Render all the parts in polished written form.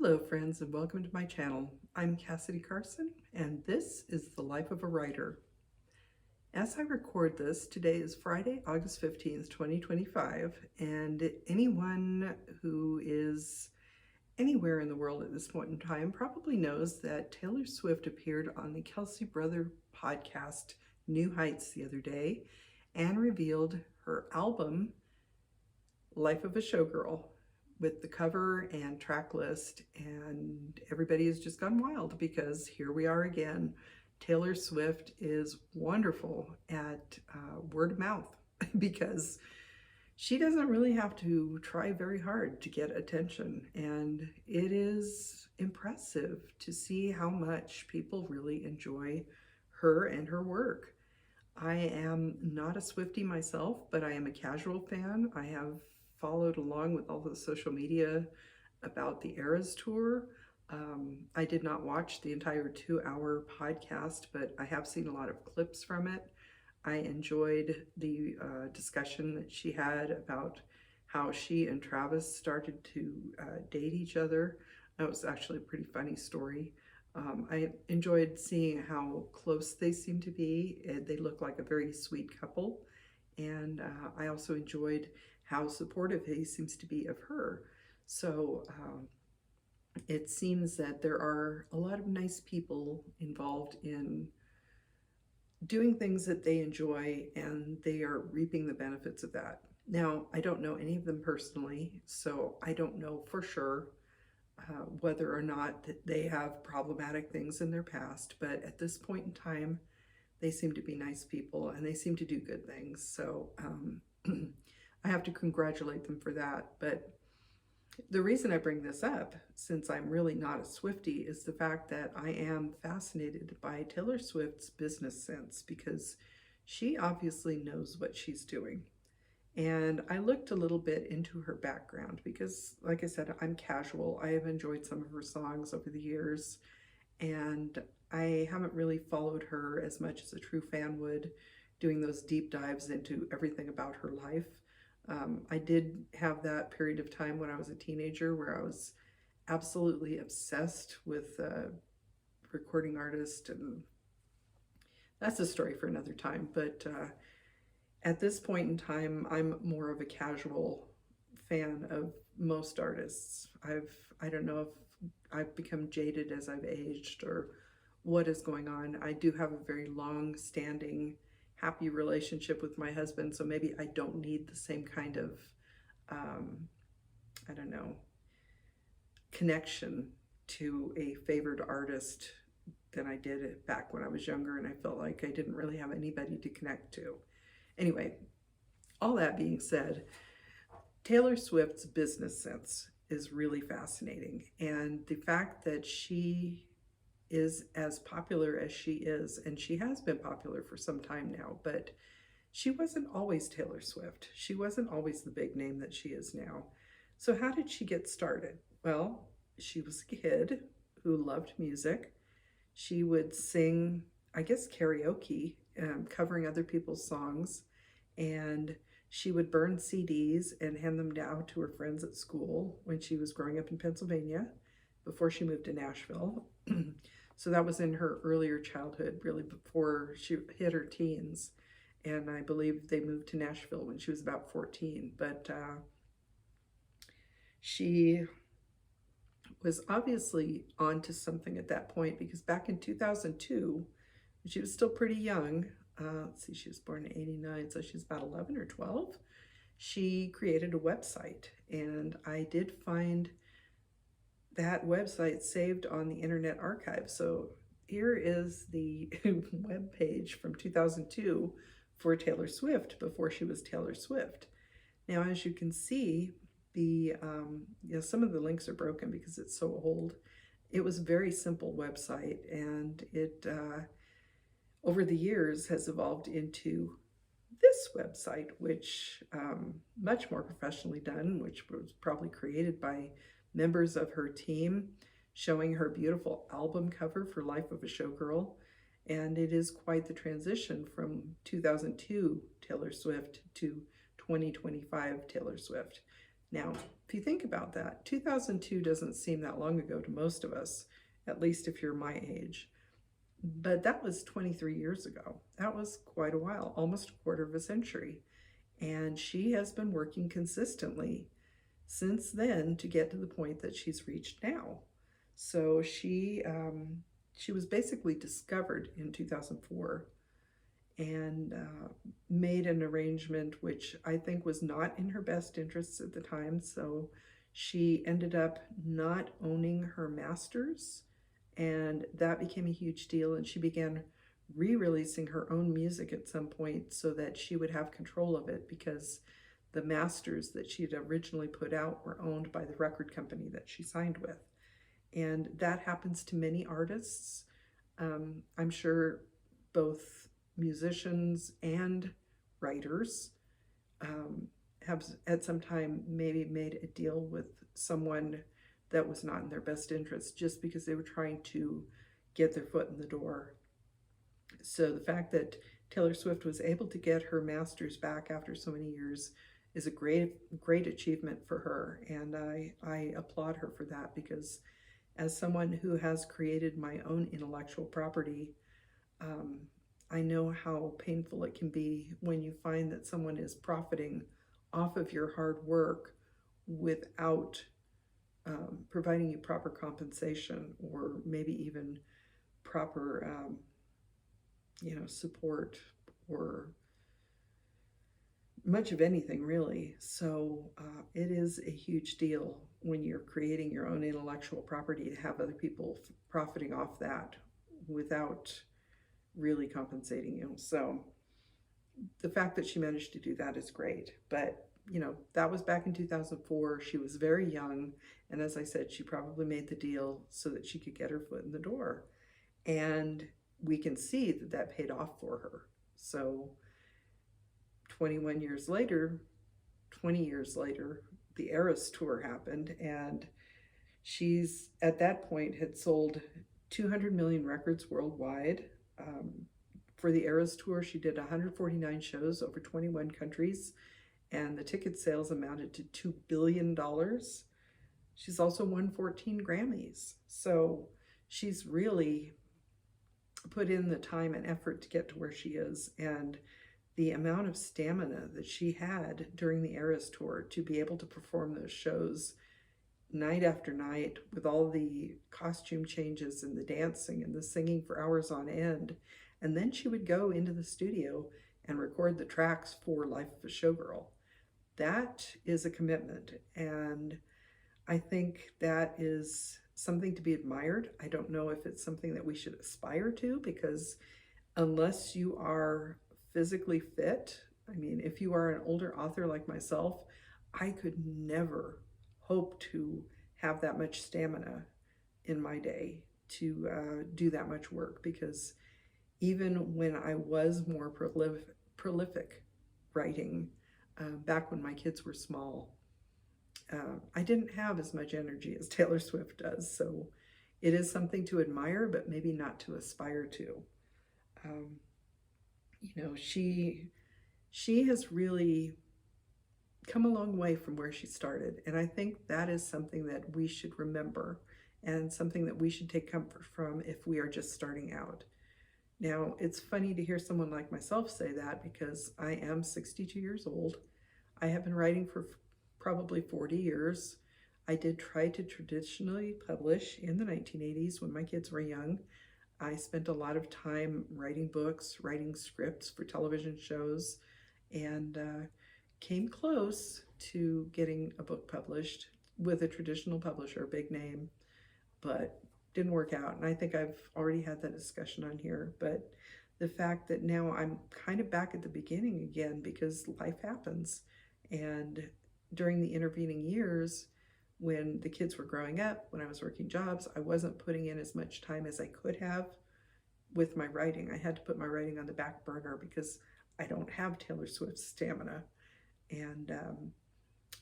Hello friends and welcome to my channel. I'm Cassidy Carson and this is the life of a writer. As I record this, today is Friday, August 15th, 2025, and anyone who is anywhere in the world at this point in time probably knows that Taylor Swift appeared on the Kelsey Brother podcast New Heights the other day and revealed her album Life of a Showgirl, with the cover and track list, and everybody has just gone wild because here we are again. Taylor Swift is wonderful at word of mouth because she doesn't really have to try very hard to get attention, and it is impressive to see how much people really enjoy her and her work. I am not a Swiftie myself, but I am a casual fan. I have followed along with all the social media about the Eras tour. I did not watch the entire 2-hour podcast, but I have seen a lot of clips from it. I enjoyed the discussion that she had about how she and Travis started to date each other. That was actually a pretty funny story. I enjoyed seeing how close they seem to be. They look like a very sweet couple. And I also enjoyed how supportive he seems to be of her. So it seems that there are a lot of nice people involved in doing things that they enjoy, and they are reaping the benefits of that. Now, I don't know any of them personally, so I don't know for sure whether or not that they have problematic things in their past, but at this point in time, they seem to be nice people and they seem to do good things. So I have to congratulate them for that. But the reason I bring this up, since I'm really not a Swiftie, is the fact that I am fascinated by Taylor Swift's business sense, because she obviously knows what she's doing. And I looked a little bit into her background because, like I said, I'm casual. I have enjoyed some of her songs over the years, and I haven't really followed her as much as a true fan would, doing those deep dives into everything about her life. I did have that period of time when I was a teenager where I was absolutely obsessed with recording artist, and that's a story for another time. But at this point in time, I'm more of a casual fan of most artists. I don't know if I've become jaded as I've aged or what is going on. I do have a very long-standing, happy relationship with my husband, so maybe I don't need the same kind of, I don't know, connection to a favored artist than I did back when I was younger, and I felt like I didn't really have anybody to connect to. Anyway, all that being said, Taylor Swift's business sense is really fascinating, and the fact that she is as popular as she is, and she has been popular for some time now, but she wasn't always Taylor Swift. She wasn't always the big name that she is now. So how did she get started? Well, she was a kid who loved music. She would sing, I guess, karaoke, covering other people's songs, and she would burn CDs and hand them down to her friends at school when she was growing up in Pennsylvania before she moved to Nashville. So that was in her earlier childhood, really before she hit her teens. And I believe they moved to Nashville when she was about 14. But she was obviously onto something at that point, because back in 2002, she was still pretty young. Let's see, she was born in 89, so she's about 11 or 12. She created a website, and I did find that website saved on the Internet Archive. So here is the web page from 2002 for Taylor Swift before she was Taylor Swift. Now, as you can see, the some of the links are broken because it's so old. It was a very simple website, and it over the years has evolved into this website, which much more professionally done, which was probably created by members of her team, showing her beautiful album cover for Life of a Showgirl. And it is quite the transition from 2002 Taylor Swift to 2025 Taylor Swift. Now, if you think about that, 2002 doesn't seem that long ago to most of us, at least if you're my age. But that was 23 years ago. That was quite a while, almost a quarter of a century. And she has been working consistently since then to get to the point that she's reached now. So she was basically discovered in 2004 and made an arrangement which I think was not in her best interests at the time. So she ended up not owning her masters, and that became a huge deal. And she began re-releasing her own music at some point so that she would have control of it, because the masters that she had originally put out were owned by the record company that she signed with. And that happens to many artists. I'm sure both musicians and writers have at some time maybe made a deal with someone that was not in their best interest just because they were trying to get their foot in the door. So the fact that Taylor Swift was able to get her masters back after so many years is a great achievement for her, and I applaud her for that, because as someone who has created my own intellectual property, I know how painful it can be when you find that someone is profiting off of your hard work without providing you proper compensation, or maybe even proper support, or much of anything really. So it is a huge deal when you're creating your own intellectual property to have other people profiting off that without really compensating you. So the fact that she managed to do that is great. But that was back in 2004. She was very young, and as I said, she probably made the deal so that she could get her foot in the door, and we can see that that paid off for her. So 20 years later, the Eras tour happened, and she's at that point had sold 200 million records worldwide. For the Eras tour, she did 149 shows over 21 countries, and the ticket sales amounted to $2 billion. She's also won 14 Grammys. So she's really put in the time and effort to get to where she is, and the amount of stamina that she had during the Eras tour to be able to perform those shows night after night with all the costume changes and the dancing and the singing for hours on end. And then she would go into the studio and record the tracks for Life of a Showgirl. That is a commitment, and I think that is something to be admired. I don't know if it's something that we should aspire to, because unless you are physically fit, I mean, if you are an older author like myself, I could never hope to have that much stamina in my day to do that much work, because even when I was more prolific writing, back when my kids were small, I didn't have as much energy as Taylor Swift does. So it is something to admire, but maybe not to aspire to. She has really come a long way from where she started, and I think that is something that we should remember, and something that we should take comfort from if we are just starting out. Now, it's funny to hear someone like myself say that, because I am 62 years old. I have been writing for probably 40 years. I did try to traditionally publish in the 1980s when my kids were young. I spent a lot of time writing books, writing scripts for television shows, and came close to getting a book published with a traditional publisher, big name, but didn't work out. And I think I've already had that discussion on here. But the fact that now I'm kind of back at the beginning again, because life happens. And during the intervening years, when the kids were growing up, when I was working jobs, I wasn't putting in as much time as I could have with my writing. I had to put my writing on the back burner because I don't have Taylor Swift's stamina, and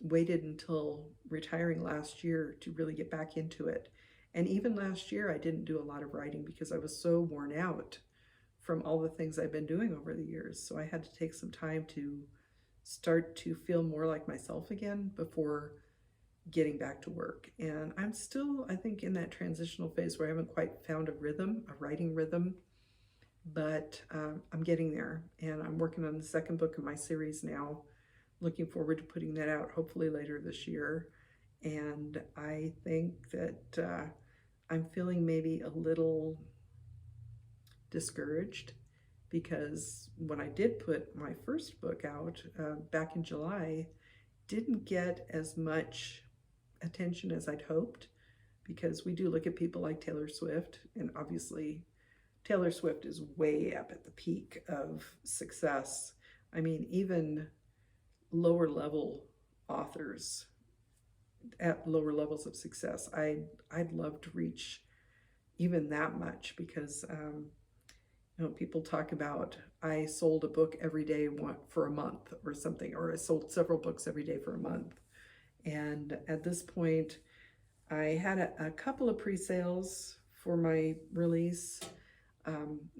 waited until retiring last year to really get back into it. And even last year, I didn't do a lot of writing because I was so worn out from all the things I've been doing over the years. So I had to take some time to start to feel more like myself again before getting back to work. And I'm still, I think, in that transitional phase where I haven't quite found a rhythm, a writing rhythm, but I'm getting there. And I'm working on the second book of my series now. Looking forward to putting that out hopefully later this year. And I think that I'm feeling maybe a little discouraged because when I did put my first book out back in July, didn't get as much attention as I'd hoped, because we do look at people like Taylor Swift, and obviously Taylor Swift is way up at the peak of success. I mean, even lower level authors at lower levels of success, I'd love to reach even that much, because people talk about, I sold a book every day for a month or something, or I sold several books every day for a month. And at this point, I had a couple of pre-sales for my release.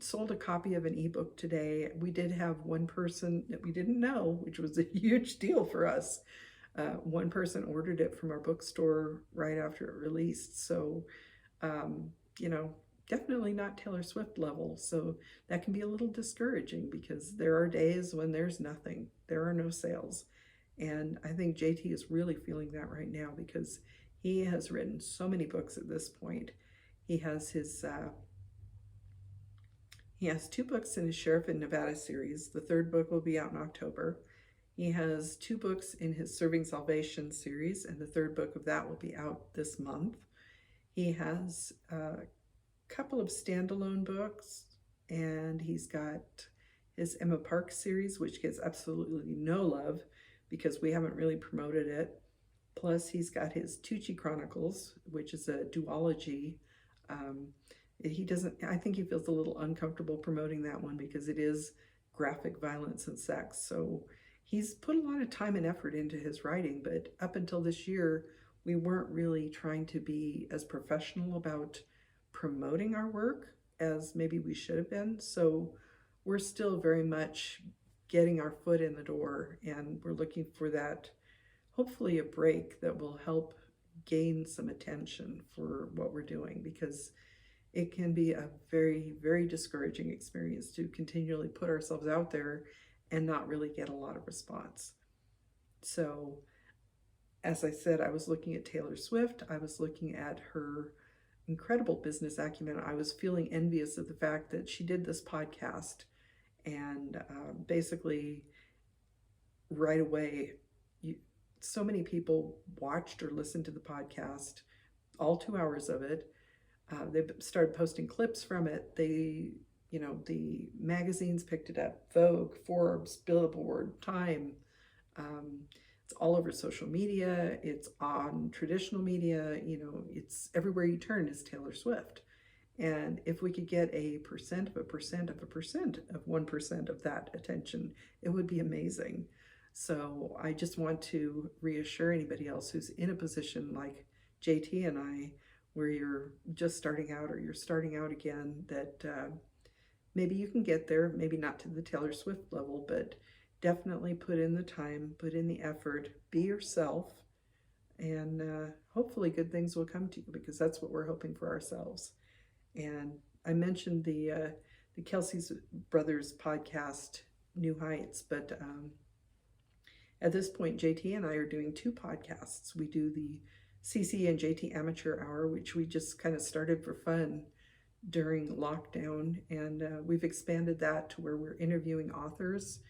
Sold a copy of an ebook today. We did have one person that we didn't know, which was a huge deal for us. One person ordered it from our bookstore right after it released. So, definitely not Taylor Swift level. So that can be a little discouraging, because there are days when there's nothing, there are no sales. And I think JT is really feeling that right now, because he has written so many books at this point. He has he has 2 books in his Sheriff in Nevada series. The 3rd book will be out in October. He has 2 books in his Serving Salvation series, and the 3rd book of that will be out this month. He has a couple of standalone books, and he's got his Emma Park series, which gets absolutely no love because we haven't really promoted it. Plus, he's got his Tucci Chronicles, which is a duology. I think he feels a little uncomfortable promoting that one because it is graphic violence and sex. So he's put a lot of time and effort into his writing, but up until this year, we weren't really trying to be as professional about promoting our work as maybe we should have been. So we're still very much getting our foot in the door, and we're looking for that, hopefully a break that will help gain some attention for what we're doing, because it can be a very, very discouraging experience to continually put ourselves out there and not really get a lot of response. So, as I said, I was looking at Taylor Swift. I was looking at her incredible business acumen. I was feeling envious of the fact that she did this podcast, and basically right away, so many people watched or listened to the podcast, all 2 hours of it. They started posting clips from it. The magazines picked it up: Vogue, Forbes, Billboard, Time. It's all over social media. It's on traditional media. It's everywhere you turn is Taylor Swift. And if we could get a percent of a percent of a percent of 1% of that attention, it would be amazing. So I just want to reassure anybody else who's in a position like JT and I, where you're just starting out or you're starting out again, that maybe you can get there, maybe not to the Taylor Swift level, but definitely put in the time, put in the effort, be yourself, and hopefully good things will come to you, because that's what we're hoping for ourselves. And I mentioned the Kelsey's Brothers podcast, New Heights, but at this point, JT and I are doing 2 podcasts. We do the CC and JT Amateur Hour, which we just kind of started for fun during lockdown, and we've expanded that to where we're interviewing authors,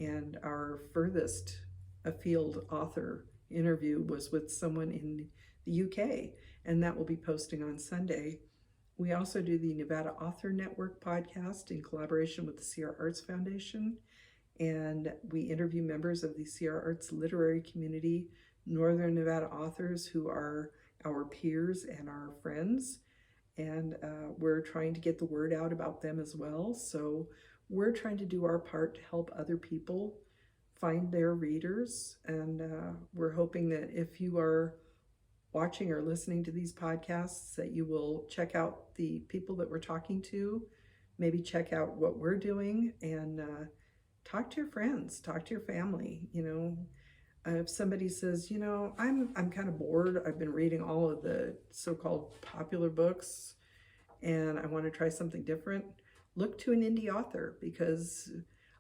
and our furthest afield author interview was with someone in the UK, and that will be posting on Sunday. We also do the Nevada Author Network podcast in collaboration with the Sierra Arts Foundation, and we interview members of the Sierra Arts literary community, Northern Nevada authors who are our peers and our friends, and we're trying to get the word out about them as well. So we're trying to do our part to help other people find their readers, and we're hoping that if you are watching or listening to these podcasts, that you will check out the people that we're talking to, maybe check out what we're doing, and talk to your friends, talk to your family. If somebody says, I'm kind of bored, I've been reading all of the so-called popular books and I want to try something different, look to an indie author, because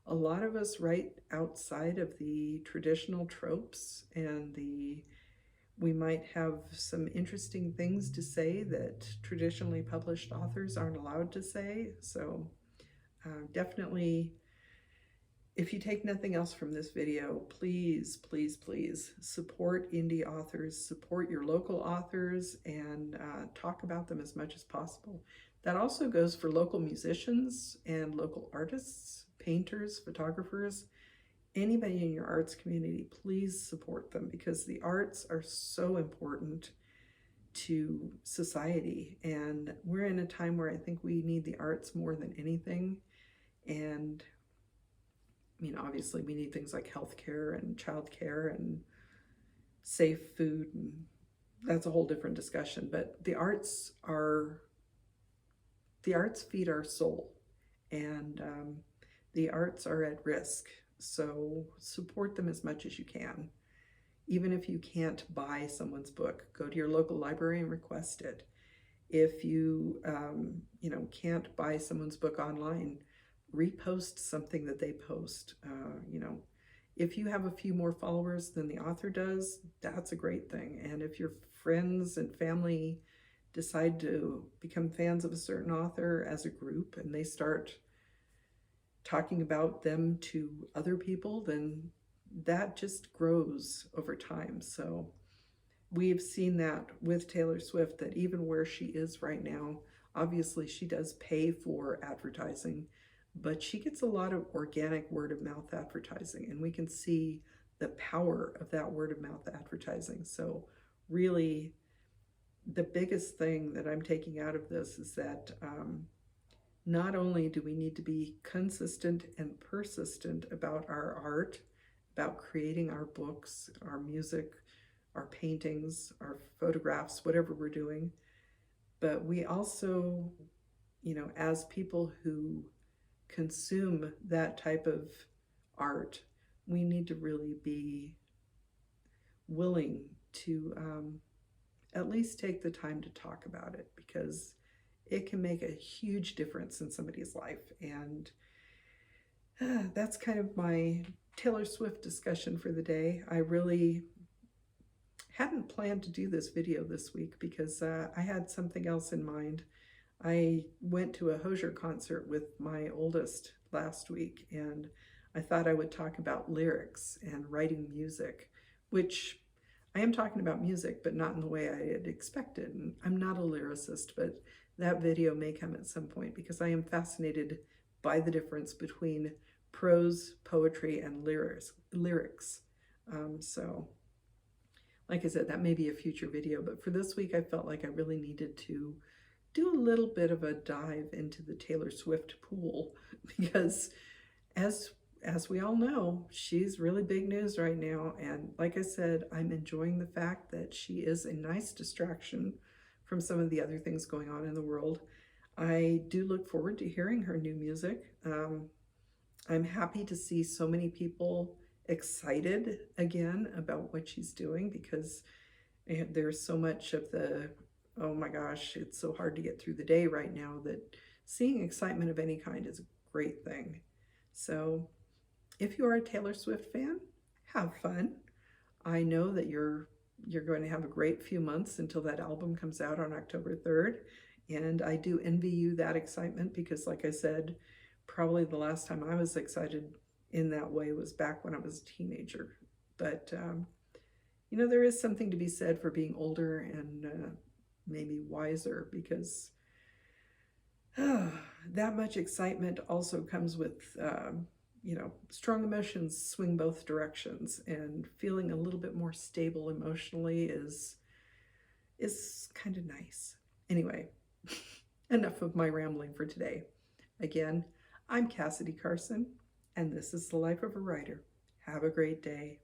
a lot of us write outside of the traditional tropes, and we might have some interesting things to say that traditionally published authors aren't allowed to say. So definitely, if you take nothing else from this video, please, please, please support indie authors, support your local authors, and talk about them as much as possible. That also goes for local musicians and local artists, painters, photographers, anybody in your arts community. Please support them, because the arts are so important to society, and we're in a time where I think we need the arts more than anything. And obviously we need things like healthcare and childcare and safe food, and that's a whole different discussion. But the arts feed our soul, and the arts are at risk. So support them as much as you can. Even if you can't buy someone's book, go to your local library and request it. If you can't buy someone's book online, repost something that they post. If you have a few more followers than the author does, that's a great thing. And if your friends and family decide to become fans of a certain author as a group, and they start talking about them to other people, then that just grows over time. So we've seen that with Taylor Swift, that even where she is right now, obviously she does pay for advertising, but she gets a lot of organic word-of-mouth advertising, and we can see the power of that word-of-mouth advertising. So really, the biggest thing that I'm taking out of this is that not only do we need to be consistent and persistent about our art, about creating our books, our music, our paintings, our photographs, whatever we're doing, but we also, as people who consume that type of art, we need to really be willing to at least take the time to talk about it, because it can make a huge difference in somebody's life. And that's kind of my Taylor Swift discussion for the day. I really hadn't planned to do this video this week because I had something else in mind. I went to a Hozier concert with my oldest last week, and I thought I would talk about lyrics and writing music, which I am talking about music, but not in the way I had expected. And I'm not a lyricist, but that video may come at some point, because I am fascinated by the difference between prose, poetry, and lyrics. So like I said, that may be a future video, but for this week I felt like I really needed to do a little bit of a dive into the Taylor Swift pool, because as we all know, she's really big news right now. And like I said, I'm enjoying the fact that she is a nice distraction from some of the other things going on in the world. I do look forward to hearing her new music. I'm happy to see so many people excited again about what she's doing, because there's so much of the, oh my gosh, it's so hard to get through the day right now, that seeing excitement of any kind is a great thing. So if you are a Taylor Swift fan, have fun. I know that you're going to have a great few months until that album comes out on October 3rd. And I do envy you that excitement, because like I said, probably the last time I was excited in that way was back when I was a teenager. But, there is something to be said for being older and maybe wiser, because that much excitement also comes with, strong emotions swing both directions, and feeling a little bit more stable emotionally is kind of nice. Anyway, enough of my rambling for today. Again, I'm Cassidy Carson, and this is The Life of a Writer. Have a great day.